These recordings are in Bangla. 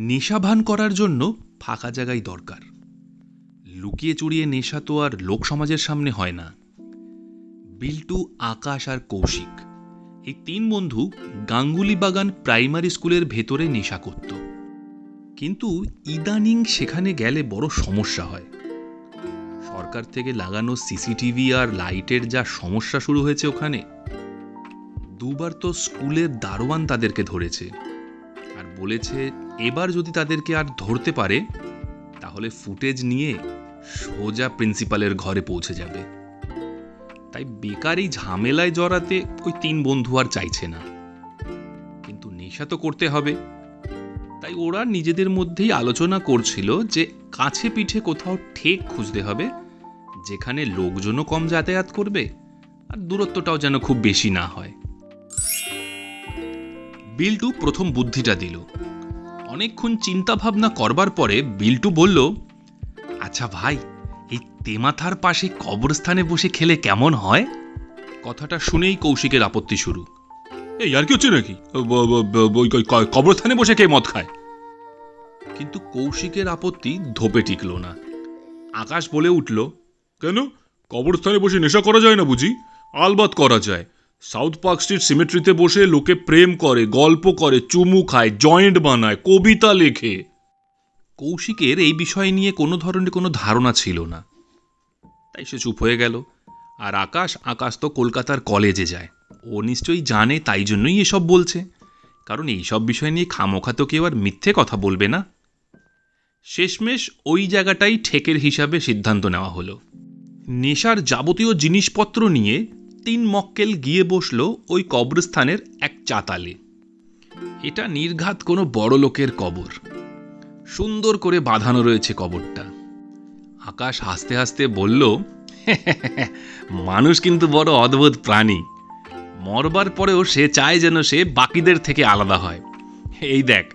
নেশা ভান করার জন্য ফাঁকা জায়গায় দরকার। লুকিয়ে চুরিয়ে নেশা তো আর লোক সমাজের সামনে হয় না। বিল্টু, আকাশ আর কৌশিক এই তিন বন্ধু গাঙ্গুলি বাগান প্রাইমারি স্কুলের ভেতরে নেশা করত। কিন্তু ইদানিং সেখানে গেলে বড় সমস্যা হয়। সরকার থেকে লাগানো সিসিটিভি আর লাইটের যা সমস্যা শুরু হয়েছে ওখানে। দুবার তো স্কুলের দারোয়ান তাদেরকে ধরেছে আর বলেছে এবার যদি তাদেরকে আর ধরতে পারে তাহলে ফুটেজ নিয়ে সোজা প্রিন্সিপালের ঘরে পৌঁছে যাবে। তাই বেকার এই ঝামেলায় জড়াতে ওই তিন বন্ধু আর চাইছে না। কিন্তু নেশা তো করতে হবে, তাই ওরা নিজেদের মধ্যেই আলোচনা করছিল যে কাছে পিঠে কোথাও ঠেক খুঁজতে হবে যেখানে লোকজনও কম যাতায়াত করবে আর দূরত্বটাও যেন খুব বেশি না হয়। বিল্টু প্রথম বুদ্ধিটা দিল। অনেকক্ষণ চিন্তা ভাবনা করবার পরে বিল্টু বলল, আচ্ছা ভাই, এই তেমাথার পাশে কবরস্থানে বসে খেলে কেমন হয়? কথাটা শুনেই কৌশিকের আপত্তি শুরু। এই আর কি হচ্ছে নাকি? কবরস্থানে বসে কে মদ খায়? কিন্তু কৌশিকের আপত্তি ধোপে টিকল না। আকাশ বলে উঠল, কেন, কবরস্থানে বসে নেশা করা যায় না বুঝি? আলবাত করা যায়। সাউথ পার্ক স্ট্রিট সিমেট্রিতে বসে লোকে প্রেম করে, গল্প করে, চুমু খায়, জয়েন্ট বানায়, কবিতা লেখে। কৌশিকের এই বিষয় নিয়ে কোনো ধরনের কোনো ধারণা ছিল না, তাই সে চুপ হয়ে গেল। আর আকাশ তো কলকাতার কলেজে যায়, ও নিশ্চয়ই জানে, তাই জন্যই এসব বলছে। কারণ এইসব বিষয় নিয়ে খামোখা তো কেউ আর মিথ্যে কথা বলবে না। শেষমেশ ওই জায়গাটাই ঠেকের হিসাবে সিদ্ধান্ত নেওয়া হলো। নেশার যাবতীয় জিনিসপত্র নিয়ে তিন মক্কেল গিয়ে বসল ওই কবরস্থানের এক চাতালে। এটা নির্ঘাত কোনো বড় লোকের কবর। সুন্দর করে বাঁধানো রয়েছে কবরটা। আকাশ হাসতে হাসতে বলল, মানুষ কিন্তু বড় অদ্ভুত প্রাণী। মরবার পরেও সে চায় যেন সে বাকিদের থেকে আলাদা হয়। এই দেখ,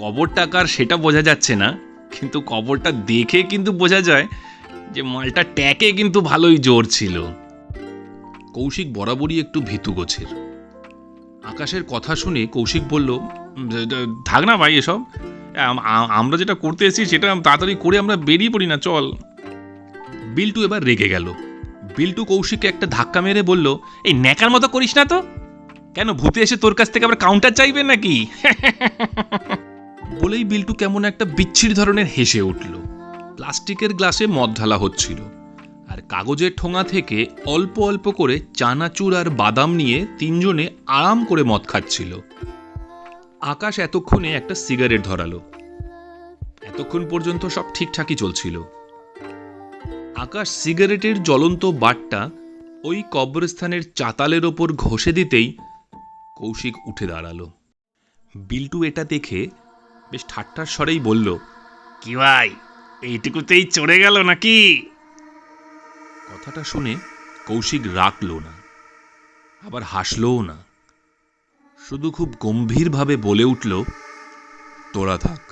কবরটা কার সেটা বোঝা যাচ্ছে না, কিন্তু কবরটা দেখে কিন্তু বোঝা যায় যে মালটা ট্যাকে কিন্তু ভালোই জোর ছিল। কৌশিক বরাবরই একটু ভীতু গোছের। আকাশের কথা শুনে কৌশিক বলল, থাক না ভাই এসব, আমরা যেটা করতে এসেছি সেটা তাড়াতাড়ি করে আমরা বেরিয়ে পড়ি না, চল। বিল্টু এবার রেগে গেল। বিল্টু কৌশিককে একটা ধাক্কা মেরে বলল, এই ন্যাকার মতো করিস না তো। কেন, ভূতে এসে তোর কাছ থেকে আবার কাউন্টার চাইবে নাকি? বলেই বিল্টু কেমন একটা বিচ্ছির ধরনের হেসে উঠল। প্লাস্টিকের গ্লাসে মদ ঢালা হচ্ছিল আর কাগজের ঠোঙা থেকে অল্প অল্প করে চানাচুর আর বাদাম নিয়ে তিনজনে আরাম করে মদ খাচ্ছিল। আকাশ এতক্ষণে একটা সিগারেট ধরালো। এতক্ষণ পর্যন্ত সব ঠিকঠাকই চলছিল। আকাশ সিগারেটের জ্বলন্ত বাটটা ওই কবরস্থানের চাতালের ওপর ঘষে দিতেই কৌশিক উঠে দাঁড়ালো। বিল্টু এটা দেখে বেশ ঠাট্টার স্বরেই বলল, কি ভাই, এইটুকুতেই চড়ে গেল নাকি? কথাটা শুনে কৌশিক রাখল না, আবার হাসলও না, শুধু খুব গম্ভীরভাবে বলে উঠল, তোরা থাক,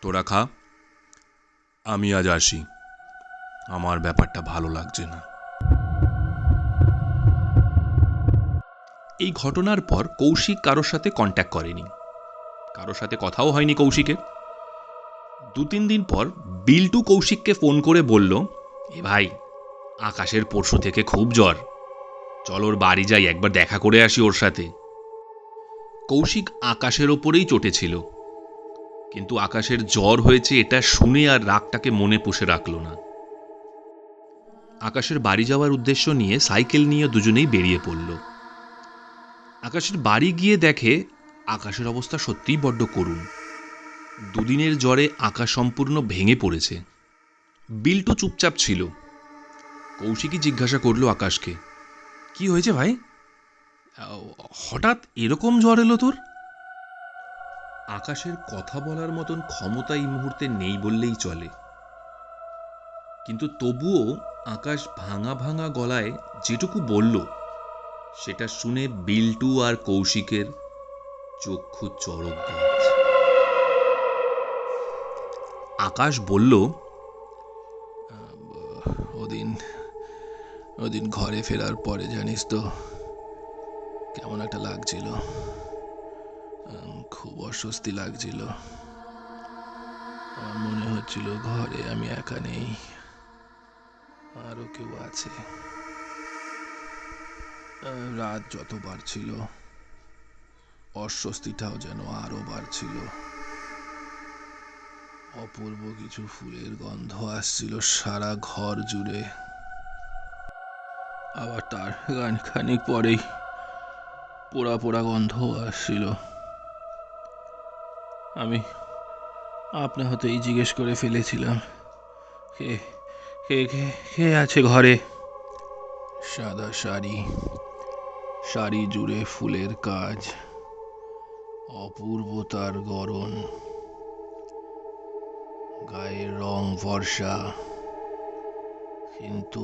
তোরা খা, আমি আজ আসি, আমার ব্যাপারটা ভালো লাগছে না। এই ঘটনার পর কৌশিক কারোর সাথে কন্ট্যাক্ট করেনি, কারোর সাথে কথাও হয়নি কৌশিকের। 2-3 দিন পর বিল্টু কৌশিককে ফোন করে বলল, এ ভাই, আকাশের পরশু থেকে খুব জ্বর, চল ওর বাড়ি যাই, একবার দেখা করে আসি ওর সাথে। কৌশিক আকাশের ওপরেই চটেছিল, কিন্তু আকাশের জ্বর হয়েছে এটা শুনে আর রাগটাকে মনে পুষে রাখল না। আকাশের বাড়ি যাওয়ার উদ্দেশ্য নিয়ে সাইকেল নিয়ে দুজনেই বেরিয়ে পড়ল। আকাশের বাড়ি গিয়ে দেখে আকাশের অবস্থা সত্যিই বড্ড করুণ। 2 দিনের জ্বরে আকাশ সম্পূর্ণ ভেঙে পড়েছে। বিল্টু চুপচাপ ছিল। কৌশিকই জিজ্ঞাসা করলো আকাশকে, কি হয়েছে ভাই, হঠাৎ এরকম জ্বর এলো তোর? আকাশের কথা বলার মতন ক্ষমতা এই মুহূর্তে নেই বললেই চলে, কিন্তু তবুও আকাশ ভাঙা ভাঙা গলায় যেটুকু বলল সেটা শুনে বিল্টু আর কৌশিকের চক্ষু চড়ক গাছ। আকাশ বলল, ওদিন ঘরে ফেরার পরে জানিস তো কেমন একটা লাগছিল, খুব অস্বস্তি লাগছিল। আমার মনে হচ্ছিল ঘরে আমি একা নেই, আরো কেউ আছে। রাত যত বাড়ছিল অস্বস্তিটাও যেন আরো বাড়ছিল। অপূর্ব কিছু ফুলের গন্ধ আসছিল সারা ঘর জুড়ে। আবার তার খানিক পরেই পোড়া পোড়া গন্ধ আসছিল। আমি আপনা হতেই জিজ্ঞেস করে ফেলেছিলাম, কে কে কে কে আছে ঘরে? সাদা শাড়ি, শাড়ি জুড়ে ফুলের কাজ, অপূর্ব তার গড়ন, গায়ের রং ফর্সা, কিন্তু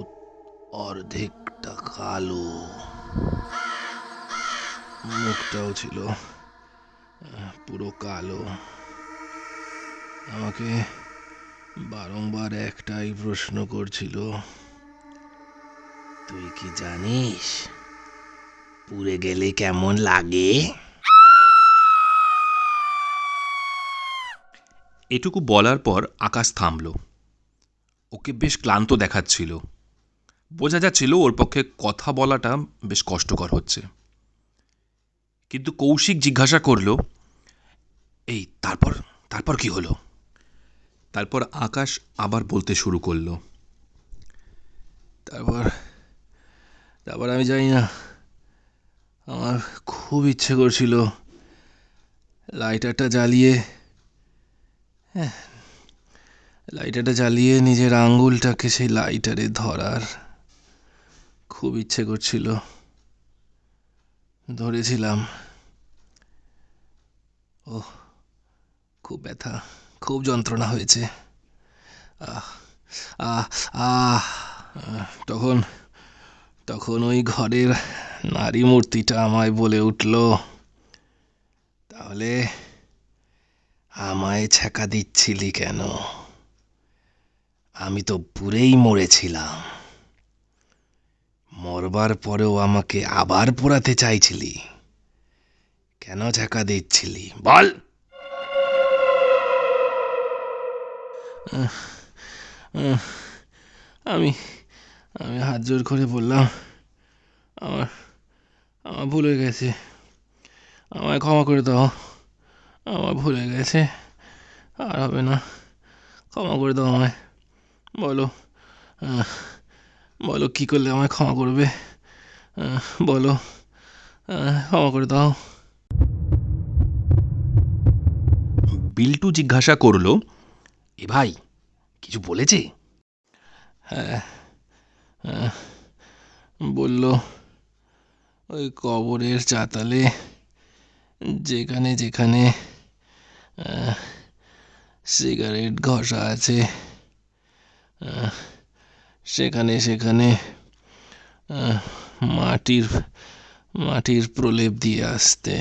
অর্ধেকটা কালো। মুখটাও ছিল পুরো কালো। আমাকে বারংবার একটাই প্রশ্ন করছিল, তুই কি জানিস পুড়ে গেলে কেমন লাগে? এটুকু বলার পর আকাশ থামল। ওকে বেশ ক্লান্ত দেখাচ্ছিল। বোঝা যাচ্ছিল ওর পক্ষে কথা বলাটা বেশ কষ্টকর হচ্ছে। কিন্তু কৌশিক জিজ্ঞাসা করল, এই তারপর তারপর কি হলো? তারপর আকাশ আবার বলতে শুরু করলো, তারপর তারপর আমি জানি না, আমার খুব ইচ্ছে করছিল লাইটারটা জ্বালিয়ে নিজের আঙ্গুলটাকে সেই লাইটারে ধরার খুব ইচ্ছে করছিল। ধরেছিলাম। ও, খুব ব্যথা, খুব যন্ত্রণা হয়েছে। আহ আহ আহ তখন তখন ওই ঘরের নারী মূর্তিটা আমায় বলে উঠল, তাহলে আমায় ছ্যাঁকা দিচ্ছিলি কেন? আমি তো পুড়েই মরেছিলাম, মরবার পরেও আমাকে আবার পোড়াতে চাইছিলি, কেন ছ্যাঁকা দিচ্ছিলি বল? আমি আমি হাত জোর করে বললাম, আমার আমার ভুল হয়ে গেছে, আমায় ক্ষমা করে দাও, আমার ভুল হয়ে গেছে, আর হবে না, ক্ষমা করে দাও আমায়। বলো, বলো কি করলে আমায় ক্ষমা করবে, বলো, ক্ষমা করে দাও। বিল্টু জিজ্ঞাসা করলো, এ ভাই কিছু বলেছে? হ্যাঁ, বলল ওই কবরের চাতালে যেখানে যেখানে সিগারেট ঘষা আছে, সেখানে সেখানে মাটির মাটির প্রলেপ দিয়ে আসতে।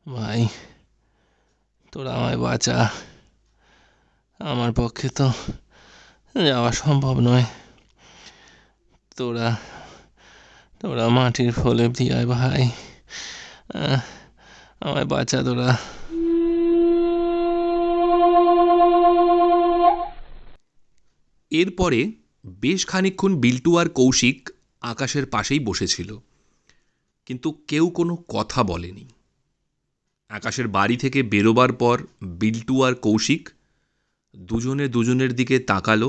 ভাই, তোরা আমায় বাঁচা, আমার পক্ষে তো যাওয়া সম্ভব নয়। তোরা তোরা মাটির প্রলেপ দিয়ে আয় ভাই, আমায় বাঁচা তোরা। এরপরে বেশ খানিকক্ষণ বিল্টু আর কৌশিক আকাশের পাশেই বসেছিল, কিন্তু কেউ কোনো কথা বলেনি। আকাশের বাড়ি থেকে বেরোবার পর বিল্টু আর কৌশিক দুজনে দুজনের দিকে তাকালো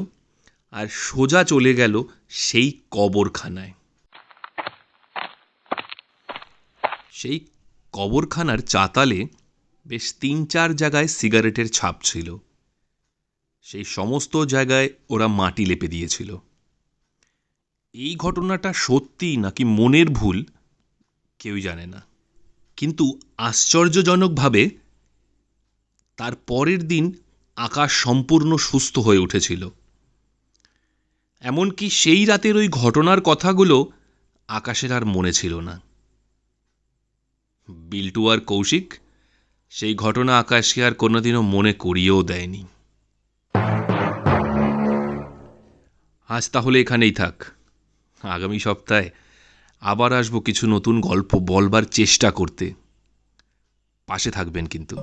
আর সোজা চলে গেল সেই কবরখানায়। সেই কবরখানার চাতালে বেশ ৩-৪ জায়গায় সিগারেটের ছাপ ছিল। সেই সমস্ত জায়গায় ওরা মাটি লেপে দিয়েছিল। এই ঘটনাটা সত্যি নাকি মনের ভুল কেউই জানে না, কিন্তু আশ্চর্যজনকভাবে তার পরের দিন আকাশ সম্পূর্ণ সুস্থ হয়ে উঠেছিল। এমনকি সেই রাতের ওই ঘটনার কথাগুলো আকাশের আর মনে ছিল না। বিল্টু আর কৌশিক সেই ঘটনা আকাশকে আর কোনোদিনও মনে করিয়েও দেয়নি। আজ তাহলে এখানেই থাক। আগামী সপ্তাহে আবার আসবো কিছু নতুন গল্প বলবার চেষ্টা করতে। পাশে থাকবেন কিন্তু।